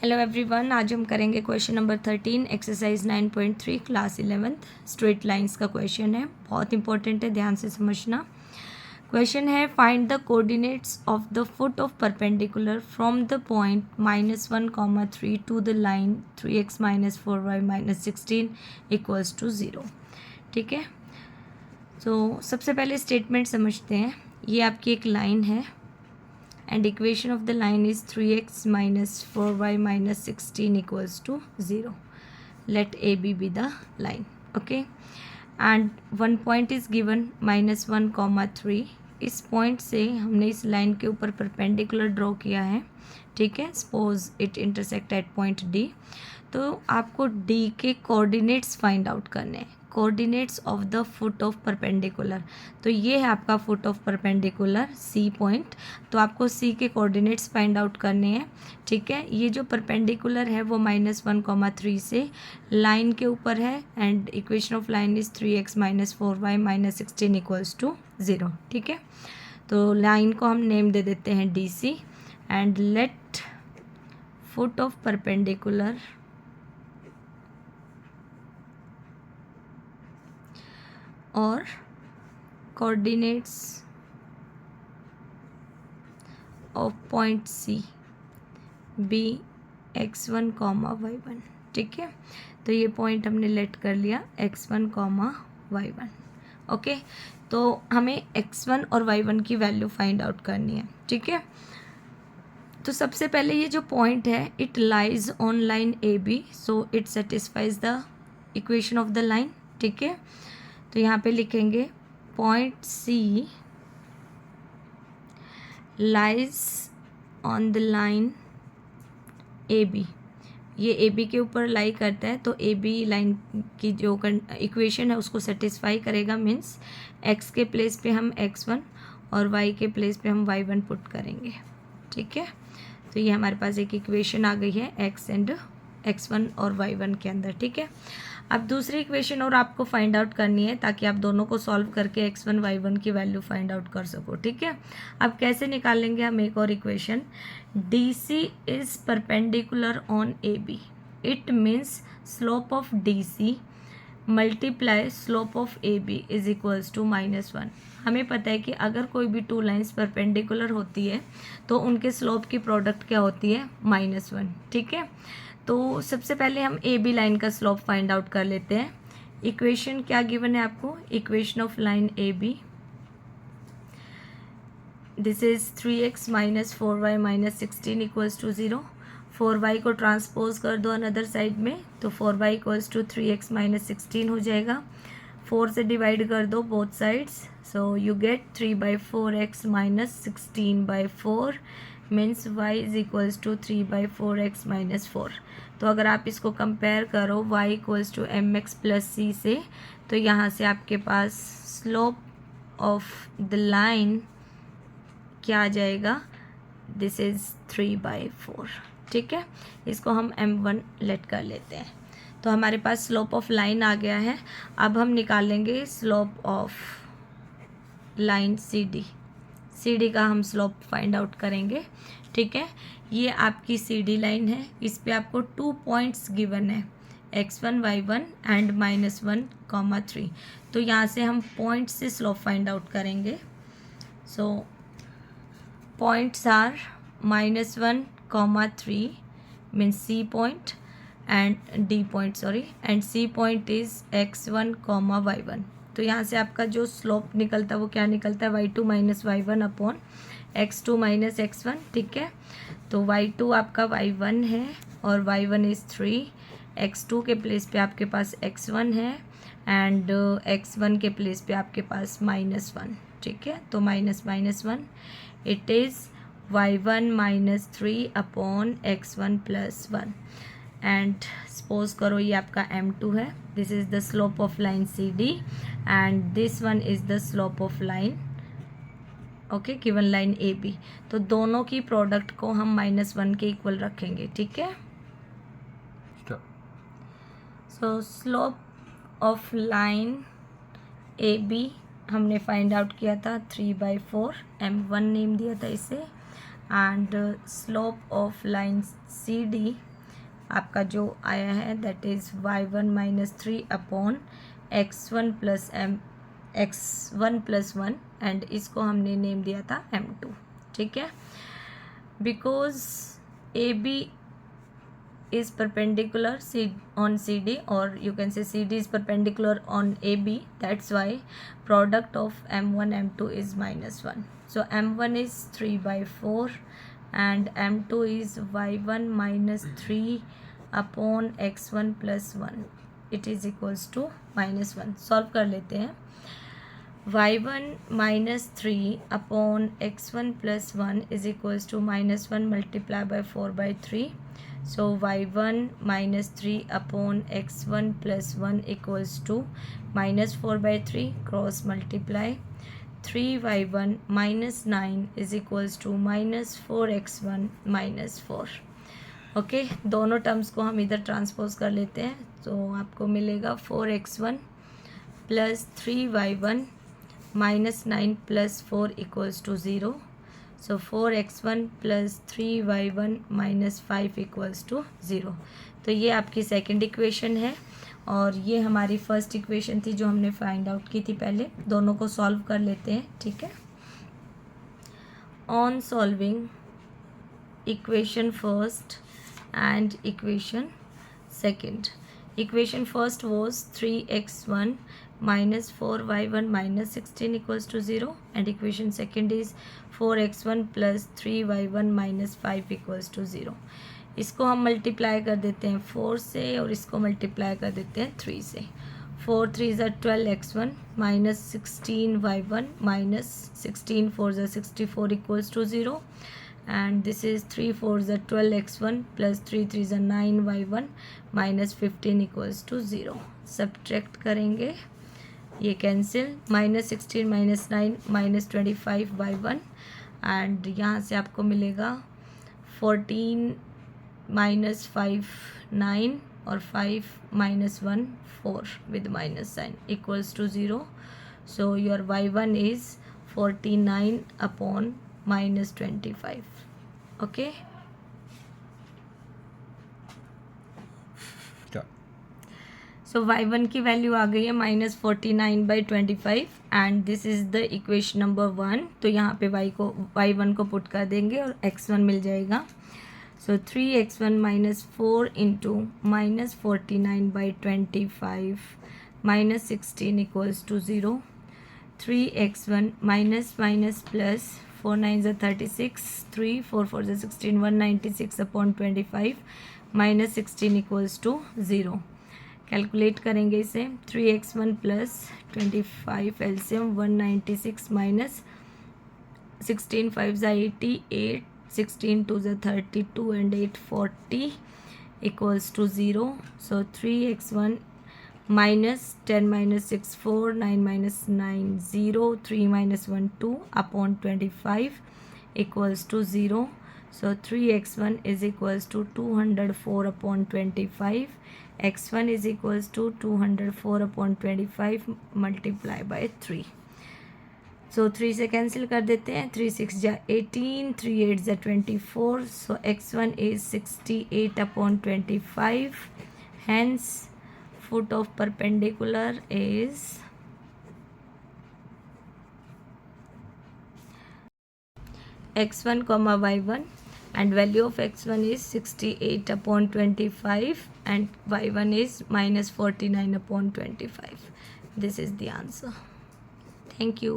Hello everyone, आज हम करेंगे question number 13 exercise 9.3 class 11th straight lines का क्वेश्चन है। बहुत इंपॉर्टेंट है, ध्यान से समझना। क्वेश्चन है find the coordinates of the foot of perpendicular from the point -1, 3 to the line 3x - 4y - 16 equals to 0। ठीक है, तो सबसे पहले स्टेटमेंट समझते हैं। ये आपकी एक लाइन है and equation of the line is 3x - 4y - 16 equals to 0. Let AB be the line. Okay, and one point is given -1, 3. इस पॉइंट से हमने इस लाइन के ऊपर परपेंडिकुलर ड्रॉ किया है। ठीक है, suppose it intersect at point D. तो आपको डी के कोऑर्डिनेट्स फाइंड आउट करने हैं, coordinates of the foot of perpendicular. तो ये है आपका foot of perpendicular C point. तो आपको सी के कोऑर्डिनेट्स फाइंड आउट करने हैं। ठीक है, ये जो परपेंडिकुलर है वो -1, 3 से लाइन के ऊपर है and equation of line is 3x - 4y - 16 equals to 0। ठीक है, तो लाइन को हम नेम दे देते हैं DC and let foot of perpendicular और coordinates of point C be x1, y1। ठीक है, तो ये पॉइंट हमने लेट कर लिया x1, y1। ओके, तो हमें x1 और y1 की वैल्यू फाइंड आउट करनी है। ठीक है, तो सबसे पहले ये जो पॉइंट है it lies on line AB, so it satisfies the equation of the line. ठीक है, तो यहाँ पे लिखेंगे point C lies on the line AB। ये AB के ऊपर लाई करता है, तो AB लाइन की जो इक्वेशन है उसको सेटिस्फाई करेगा। मीन्स x के प्लेस पे हम x1 और y के प्लेस पे हम y1 पुट करेंगे। ठीक है, तो ये हमारे पास एक इक्वेशन आ गई है x1 और y1 के अंदर। ठीक है, अब दूसरी इक्वेशन और आपको फाइंड आउट करनी है ताकि आप दोनों को सॉल्व करके x1 y1 की वैल्यू फाइंड आउट कर सको। ठीक है, अब कैसे निकालेंगे हम एक और equation. DC is perpendicular on AB, it means slope of DC multiply slope of AB is equals to -1। हमें पता है कि अगर कोई भी टू लाइंस परपेंडिकुलर होती है तो उनके स्लोप की प्रोडक्ट क्या होती है, -1। ठीक है, तो सबसे पहले हम AB लाइन का स्लोप फाइंड आउट कर लेते हैं। इक्वेशन क्या गिवन है आपको, equation of line AB, this is 3x - 4y - 16 equals to 0। 4y को ट्रांसपोज कर दो अनदर साइड में, तो 4y इक्वल्स टू 3x - 16 हो जाएगा। 4 से डिवाइड कर दो both sides, so you get 3/4x - 16/4 means y is equals to 3/4x - 4। तो अगर आप इसको कंपेयर करो y equals to mx + c से, तो यहाँ से आपके पास स्लोप ऑफ द लाइन क्या आ जाएगा, दिस इज 3/4। ठीक है, इसको हम m1 लेट कर लेते हैं। तो हमारे पास स्लोप ऑफ लाइन आ गया है। अब हम निकालेंगे स्लोप ऑफ लाइन CD का हम स्लोप फाइंड आउट करेंगे। ठीक है, ये आपकी CD लाइन है, इस पे आपको 2 पॉइंट्स गिवन है x1 y1 एंड -1, 3। तो यहाँ से हम पॉइंट से स्लोप फाइंड आउट करेंगे। So points are -1, 3 means C point and D point, sorry, and C point is x1, y1। तो यहाँ से आपका जो स्लोप निकलता है वो क्या निकलता है, y2 - y1 upon x2 - x1। ठीक है, तो y2 आपका y1 है और y1 इज़ 3। x2 के प्लेस पे आपके पास x1 है एंड x1 के प्लेस पे आपके पास -1। ठीक है, तो -1 it is y1 - 3 upon x1 + 1 and suppose करो ये आपका m2 है। This is the slope of line CD and this one is the slope of line, okay, given line AB। तो दोनों की प्रोडक्ट को हम -1 के इक्वल रखेंगे। ठीक है, so slope of line AB हमने फाइंड आउट किया था 3/4, m1 नेम दिया था इसे, and slope of line C D आपका जो आया है that is y1 minus 3 upon x1 plus x1 + 1 and इसको हमने नेम दिया था m2. ठीक है, because A B is perpendicular on CD, or you can say CD is perpendicular on AB, that's why product of m1 m2 is -1. So m1 is 3/4 and m2 is y1 minus 3 upon x1 plus 1. It is equals to -1. Solve कर लेते हैं. y1 minus 3 upon x1 plus 1 is equals to -1 multiplied by 4/3. So y1 minus 3 upon x1 plus 1 equals to -4/3. Cross multiply. 3y1 minus 9 is equals to -4x1 minus 4. Okay, दोनों terms को हम इधर transpose कर लेते हैं. तो आपको मिलेगा 4x1 plus 3y1 minus 9 plus 4 equals to 0. So 4x1 plus 3y1 minus 5 equals to 0. तो ये आपकी सेकंड इक्वेशन है और ये हमारी फर्स्ट इक्वेशन थी जो हमने फाइंड आउट की थी पहले. दोनों को सॉल्व कर लेते हैं. ठीक है, on solving equation first and equation second. Equation first was 3x1 minus 4y1 minus 16 equals to 0 and equation second is 4x1 plus 3y1 minus 5 equals to 0. इसको हम मल्टीप्लाई कर देते हैं 4 से और इसको मल्टीप्लाई कर देते हैं 3 से. 4 3 ज़ा 12x1 minus 16y1 minus 16 4 ज़ा 64 equals to 0 and this is 3 4 ज़ा 12x1 plus 3 3 ज़ा 9y1 minus 15 equals to 0. Subtract करेंगे, ये कैंसिल. -16 - 9 -25/1 एंड यहाँ से आपको मिलेगा 14 - 5 9 और 5 - 1 4 with minus sign equals to 0. So your y1 is 49 upon -25. Okay. So y1 की वैल्यू आ गई है -49/25 and this is the equation number 1. तो यहाँ पे y1 को पुट कर देंगे और x1 मिल जाएगा. So 3x1 - 4 into -49/25 -16 equals to 0. 3x1 minus plus 4 9 ज़ा 36 3 4 4 ज़ा 16 196 अपॉन 25 -16 इक्वल्स टू 0. कैलकुलेट करेंगे इसे. 3x1 प्लस 25 एलसीएम 196 माइनस 16 5 ज़ा 88 16 2 ज़ा 32 and 8 40 equals to 0. So 3x1 minus 10 - 6 4 9 - 9 0 3 - 1 2 upon 25 equals to 0. So 3x1 is equals to 204 upon 25. x1 is equals to 204 upon 25 multiply by 3. So 3 से cancel कर देते हैं. 3 6 जा 18 3 8 जा 24. So x1 is 68 upon 25. Hence foot of perpendicular is x1 comma y1 and value of x1 is 68 upon 25 and y1 is -49 upon 25. This is the answer. Thank you.